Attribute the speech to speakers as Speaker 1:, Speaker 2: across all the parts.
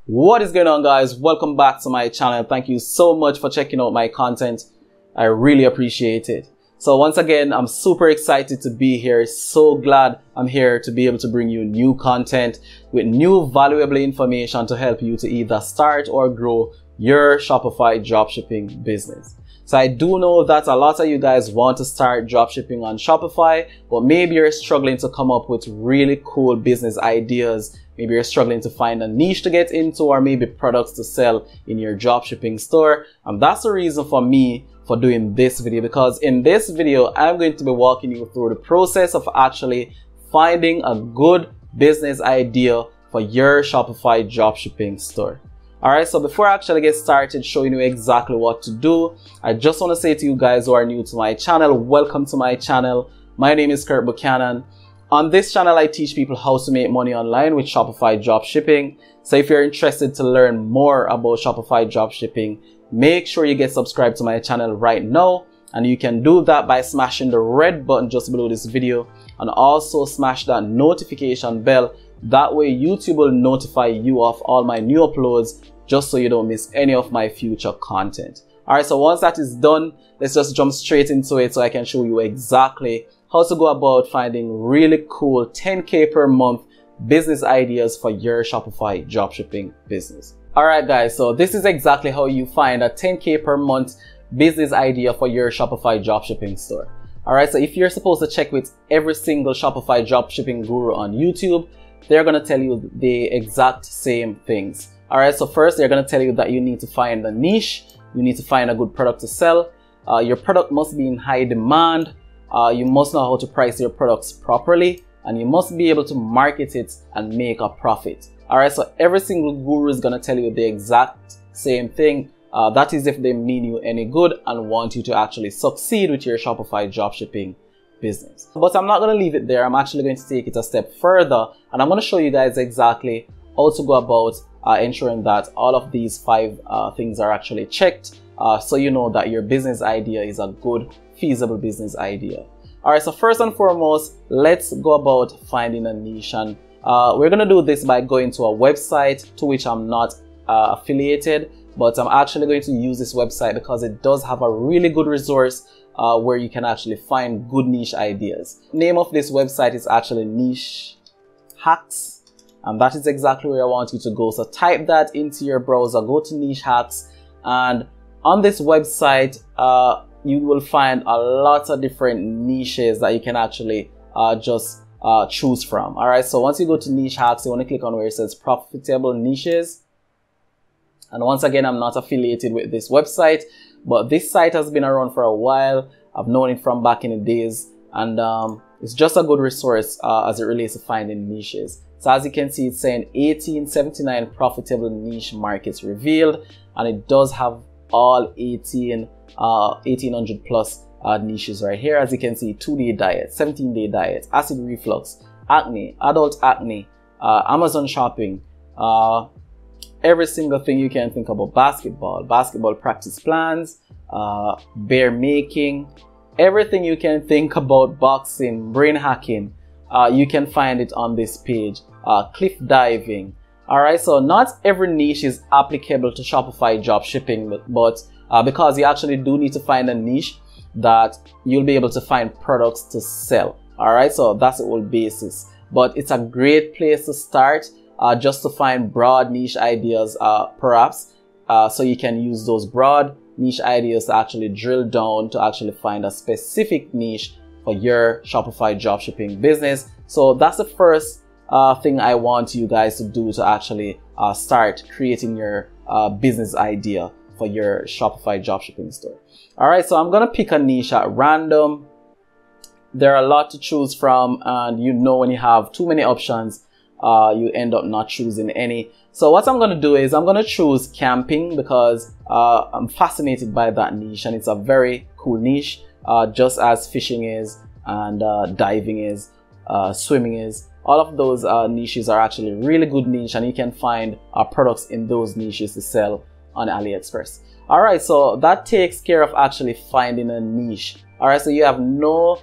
Speaker 1: What is going on, guys? Welcome back to my channel. Thank you so much for checking out my content. I really appreciate it. So once again, I'm super excited to be here. So glad I'm here to be able to bring you new content with new valuable information to help you to either start or grow your Shopify dropshipping business. So I do know that a lot of you guys want to start dropshipping on Shopify, but maybe you're struggling to come up with really cool business ideas. Maybe you're struggling to find a niche to get into, or maybe products to sell in your dropshipping store. And that's the reason for me for doing this video, because in this video, I'm going to be walking you through the process of actually finding a good business idea for your Shopify dropshipping store. Alright, so before I actually get started showing you exactly what to do, I just want to say to you guys who are new to my channel, welcome to my channel. My name is Kurt Buchanan. On this channel, I teach people how to make money online with Shopify dropshipping. So if you're interested to learn more about Shopify dropshipping, make sure you get subscribed to my channel right now. And you can do that by smashing the red button just below this video, and also smash that notification bell. That way YouTube will notify you of all my new uploads, just so you don't miss any of my future content. Alright, so once that is done, let's just jump straight into it so I can show you exactly how to go about finding really cool 10K per month business ideas for your Shopify dropshipping business. Alright guys, so this is exactly how you find a 10K per month business idea for your Shopify dropshipping store. Alright, so if you're supposed to check with every single Shopify dropshipping guru on YouTube, they're going to tell you the exact same things. Alright, so first they're going to tell you that you need to find a niche, you need to find a good product to sell, your product must be in high demand, you must know how to price your products properly, and you must be able to market it and make a profit. Alright, so every single guru is going to tell you the exact same thing. That is if they mean you any good and want you to actually succeed with your Shopify dropshipping business. But I'm not going to leave it there. I'm actually going to take it a step further, and I'm going to show you guys exactly how to go about ensuring that all of these 5 things are actually checked, so you know that your business idea is a good, feasible business idea. Alright, so first and foremost, let's go about finding a niche, and we're going to do this by going to a website to which I'm not affiliated, but I'm actually going to use this website because it does have a really good resource where you can actually find good niche ideas. Name of this website is actually Niche Hacks, and that is exactly where I want you to go. So type that into your browser, go to Niche Hacks, and on this website you will find a lot of different niches that you can actually just choose from. Alright, so once you go to Niche Hacks, you want to click on where it says profitable niches. And once again, I'm not affiliated with this website, but this site has been around for a while. I've known it from back in the days, and it's just a good resource as it relates to finding niches. So as you can see, it's saying 1879 profitable niche markets revealed, and it does have all 1800 plus niches right here. As you can see, 2-day diet, 17-day diet, acid reflux, acne, adult acne, Amazon shopping, every single thing you can think about, basketball practice plans, bear making, everything you can think about, boxing, brain hacking, you can find it on this page. Cliff diving. Alright, so not every niche is applicable to Shopify dropshipping, but because you actually do need to find a niche that you'll be able to find products to sell. Alright, so that's the whole basis. But it's a great place to start, just to find broad niche ideas, perhaps, so you can use those broad niche ideas to actually drill down to actually find a specific niche for your Shopify dropshipping business. So that's the first thing I want you guys to do to actually start creating your business idea for your Shopify dropshipping store. Alright, so I'm gonna pick a niche at random. There are a lot to choose from, and you know when you have too many options, you end up not choosing any. So what I'm going to do is I'm going to choose camping, because I'm fascinated by that niche, and it's a very cool niche, just as fishing is, and diving is, swimming is. All of those niches are actually really good niche, and you can find products in those niches to sell on Aliexpress. Alright, so that takes care of actually finding a niche. Alright, so you have no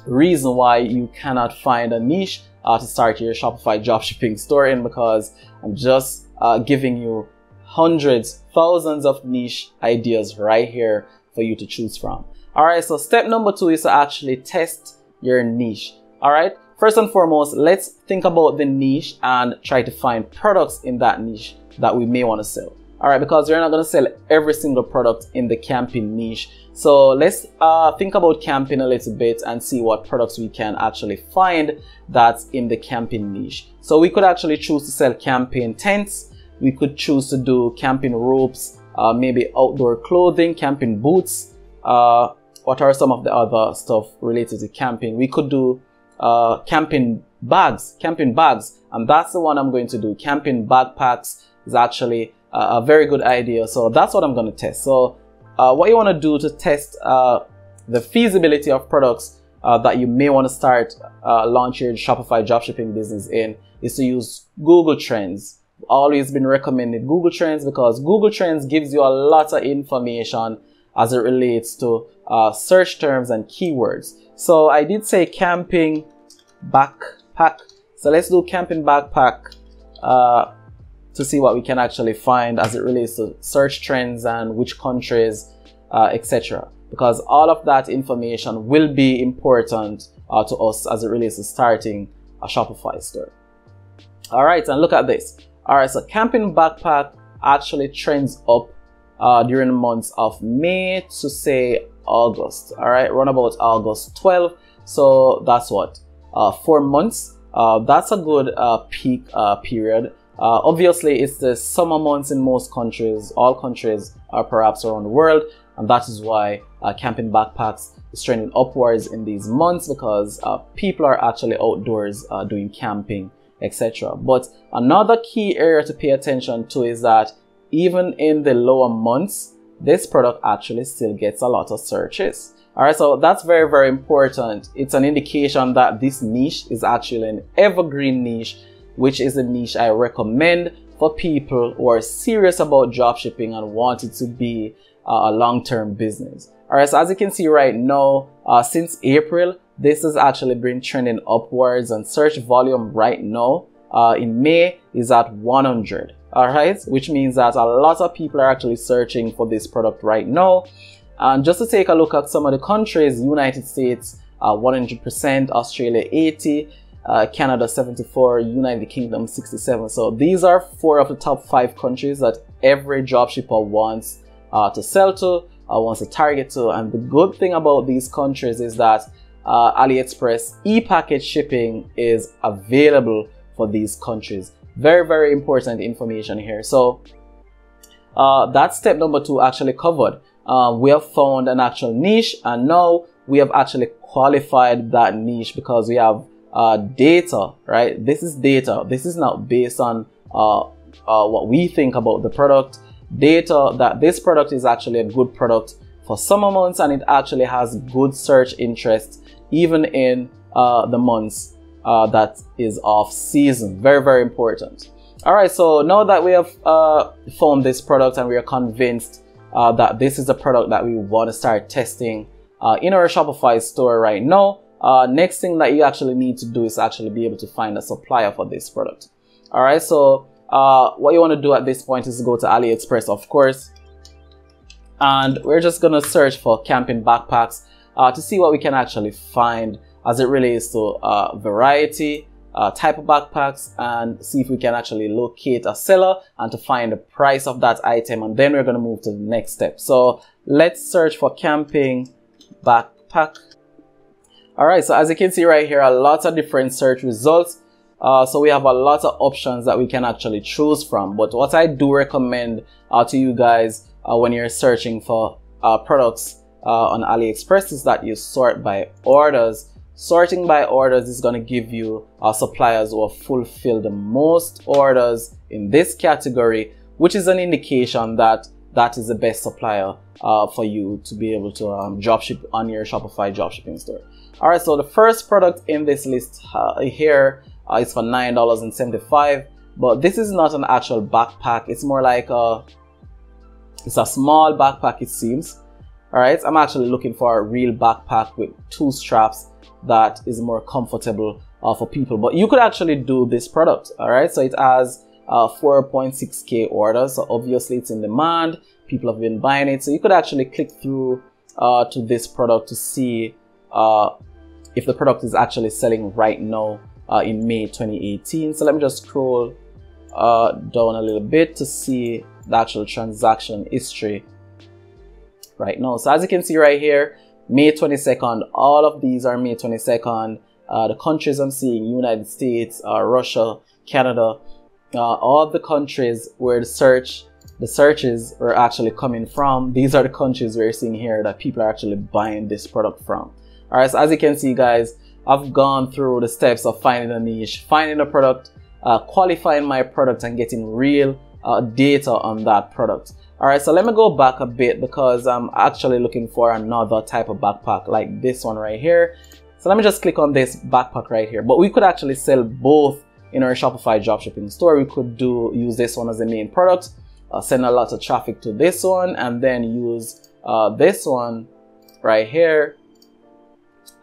Speaker 1: reason why you cannot find a niche to start your Shopify dropshipping store in, because I'm just giving you hundreds, thousands of niche ideas right here for you to choose from. All right, so step number 2 is to actually test your niche. All right, first and foremost, let's think about the niche and try to find products in that niche that we may want to sell. All right, because we're not going to sell every single product in the camping niche. So let's think about camping a little bit and see what products we can actually find that's in the camping niche. So we could actually choose to sell camping tents. We could choose to do camping ropes, maybe outdoor clothing, camping boots. What are some of the other stuff related to camping? We could do camping bags, and that's the one I'm going to do. Camping backpacks is actually a very good idea. So that's what I'm going to test. So what you want to do to test the feasibility of products that you may want to start launch your Shopify dropshipping business in is to use Google Trends. Always been recommended Google Trends, because Google Trends gives you a lot of information as it relates to search terms and keywords. So I did say camping backpack. So let's do camping backpack to see what we can actually find as it relates to search trends and which countries, etc. Because all of that information will be important to us as it relates to starting a Shopify store. All right, and look at this. All right, so camping backpack actually trends up during the months of May to say August. All right, run about August 12. So that's what, 4 months. That's a good peak period. Obviously, it's the summer months in most countries, all countries perhaps around the world, and that is why camping backpacks is trending upwards in these months, because people are actually outdoors doing camping, etc. But another key area to pay attention to is that even in the lower months, this product actually still gets a lot of searches. All right, so that's very, very important. It's an indication that this niche is actually an evergreen niche, which is a niche I recommend for people who are serious about dropshipping and want it to be a long-term business. All right, so as you can see right now, since April, this has actually been trending upwards, and search volume right now in May is at 100. All right, which means that a lot of people are actually searching for this product right now. And just to take a look at some of the countries: United States 100%, Australia 80%, Canada 74%, United Kingdom 67%. So these are 4 of the top 5 countries that every dropshipper wants to sell to, wants to target to. And the good thing about these countries is that Aliexpress e-package shipping is available for these countries. Very, very important information here. So that's step number 2 actually covered. We have found an actual niche, and now we have actually qualified that niche because we have data, right? This is data. This is not based on what we think about the product. Data that this product is actually a good product for summer months, and it actually has good search interest even in the months that is off season. Very, very important. All right, so now that we have found this product and we are convinced that this is a product that we want to start testing in our Shopify store right now, next thing that you actually need to do is actually be able to find a supplier for this product. All right, so what you want to do at this point is go to Aliexpress, of course, and we're just going to search for camping backpacks to see what we can actually find as it relates to variety, type of backpacks, and see if we can actually locate a seller and to find the price of that item. And then we're going to move to the next step. So let's search for camping backpack. All right, so as you can see right here, a lot of different search results. So we have a lot of options that we can actually choose from. But what I do recommend to you guys when you're searching for products on AliExpress is that you sort by orders. Sorting by orders is going to give you suppliers who have fulfilled the most orders in this category, which is an indication that that is the best supplier for you to be able to dropship on your Shopify dropshipping store. All right, so the first product in this list here is for $9.75, but this is not an actual backpack. It's more like it's a small backpack, it seems. All right, I'm actually looking for a real backpack with 2 straps that is more comfortable for people. But you could actually do this product. All right, so it has 4.6k orders, so obviously it's in demand. People have been buying it, so you could actually click through to this product to see if the product is actually selling right now in May 2018. So let me just scroll down a little bit to see the actual transaction history right now. So as you can see right here, May 22nd, all of these are May 22nd. The countries I'm seeing: United States, Russia, Canada, all the countries where the searches were actually coming from. These are the countries we're seeing here that people are actually buying this product from. All right, so as you can see, guys, I've gone through the steps of finding a niche, finding a product, qualifying my product, and getting real data on that product. All right, so let me go back a bit because I'm actually looking for another type of backpack like this one right here. So let me just click on this backpack right here. But we could actually sell both in our Shopify dropshipping store. We could use this one as the main product, send a lot of traffic to this one, and then use this one right here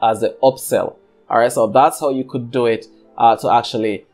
Speaker 1: as the upsell. All right, so that's how you could do it to actually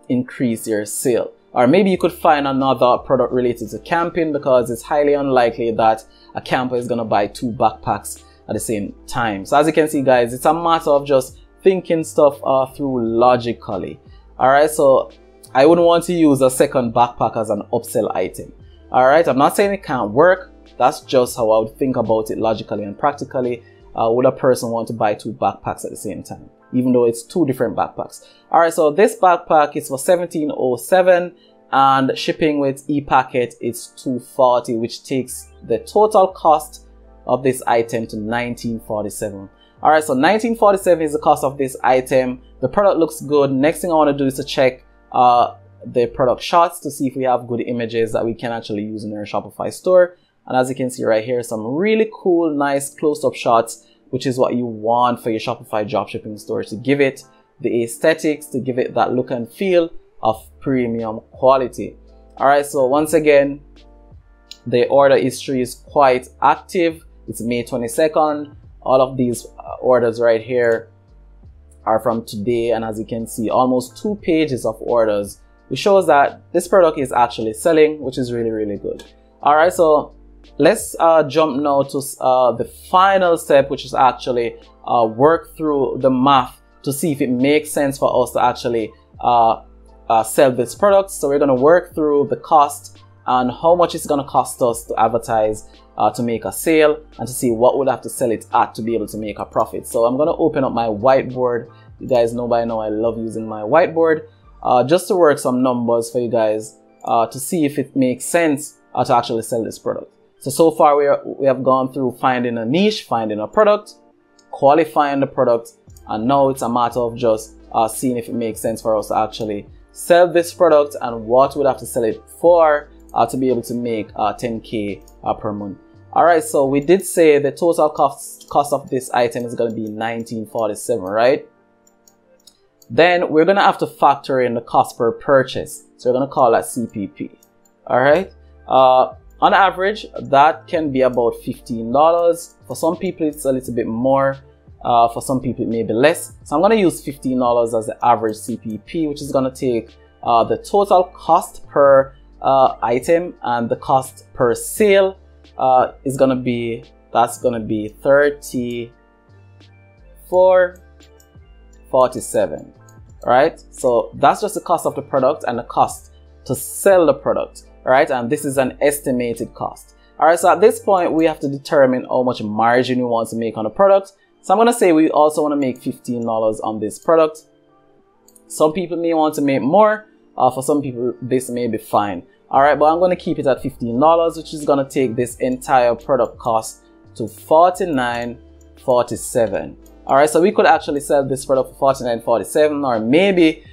Speaker 1: increase your sale. Or maybe you could find another product related to camping, because it's highly unlikely that a camper is going to buy 2 backpacks at the same time. So as you can see, guys, it's a matter of just thinking stuff through logically. All right, so I wouldn't want to use a second backpack as an upsell item. All right, I'm not saying it can't work. That's just how I would think about it logically and practically. Would a person want to buy 2 backpacks at the same time, even though it's 2 different backpacks? All right, so this backpack is for $17.07, and shipping with e-packet is $2.40, which takes the total cost of this item to $19.47. All right, so $19.47 is the cost of this item. The product looks good. Next thing I want to do is to check the product shots to see if we have good images that we can actually use in our Shopify store. And as you can see right here, some really cool, nice close-up shots, which is what you want for your Shopify dropshipping store, to give it the aesthetics, to give it that look and feel of premium quality. All right, so once again, the order history is quite active. It's May 22nd. All of these orders right here are from today, and as you can see, almost 2 pages of orders, which shows that this product is actually selling, which is really, really good. All right, so let's jump now to the final step, which is actually work through the math to see if it makes sense for us to actually sell this product. So we're going to work through the cost and how much it's going to cost us to advertise to make a sale, and to see what would have to sell it at to be able to make a profit. So I'm going to open up my whiteboard. You guys know by now I love using my whiteboard just to work some numbers for you guys to see if it makes sense to actually sell this product. So far we have gone through finding a niche, finding a product, qualifying the product, and now it's a matter of just seeing if it makes sense for us to actually sell this product and what would have to sell it for to be able to make 10K per month. All right, so we did say the total cost of this item is going to be $19.47, right? Then we're going to have to factor in the cost per purchase. So we're going to call that CPP. All right. On average, that can be about $15. For some people, it's a little bit more. For some people, it may be less. So I'm going to use $15 as the average CPP, which is going to take the total cost per item, and the cost per sale is going to be, that's going to be $34.47. Right? So that's just the cost of the product and the cost to sell the product. All right, and this is an estimated cost. All right, so at this point, we have to determine how much margin we want to make on the product. So I'm going to say we also want to make $15 on this product. Some people may want to make more. For some people, this may be fine. All right, but I'm going to keep it at $15, which is going to take this entire product cost to $49.47. All right, so we could actually sell this product for $49.47, or maybe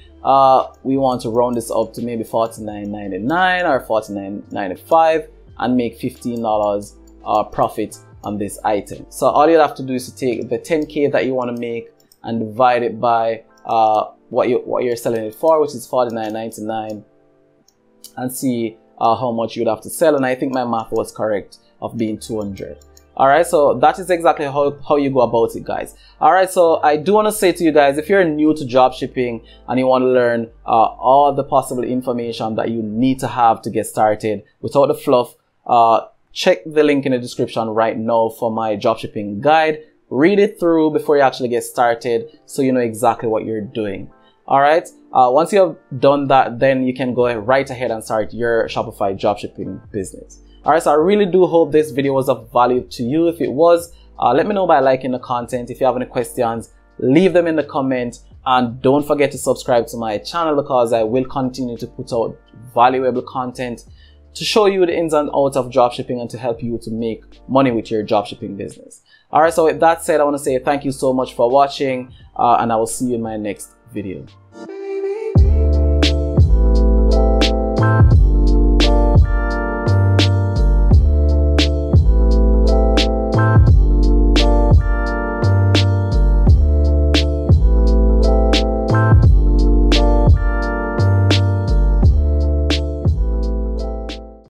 Speaker 1: we want to round this up to maybe $49.99 or $49.95 and make $15 profit on this item. So all you have to do is to take the 10K that you want to make and divide it by what you're selling it for, which is $49.99, and see how much you'd have to sell. And I think my math was correct of being 200. Alright, so that is exactly how you go about it, guys. Alright, so I do want to say to you guys, if you're new to dropshipping and you want to learn all the possible information that you need to have to get started without the fluff, check the link in the description right now for my dropshipping guide. Read it through before you actually get started so you know exactly what you're doing. Alright, once you have done that, then you can go right ahead and start your Shopify dropshipping business. Alright, so I really do hope this video was of value to you. If it was, let me know by liking the content. If you have any questions, leave them in the comments. And don't forget to subscribe to my channel because I will continue to put out valuable content to show you the ins and outs of dropshipping and to help you to make money with your dropshipping business. Alright, so with that said, I want to say thank you so much for watching and I will see you in my next video.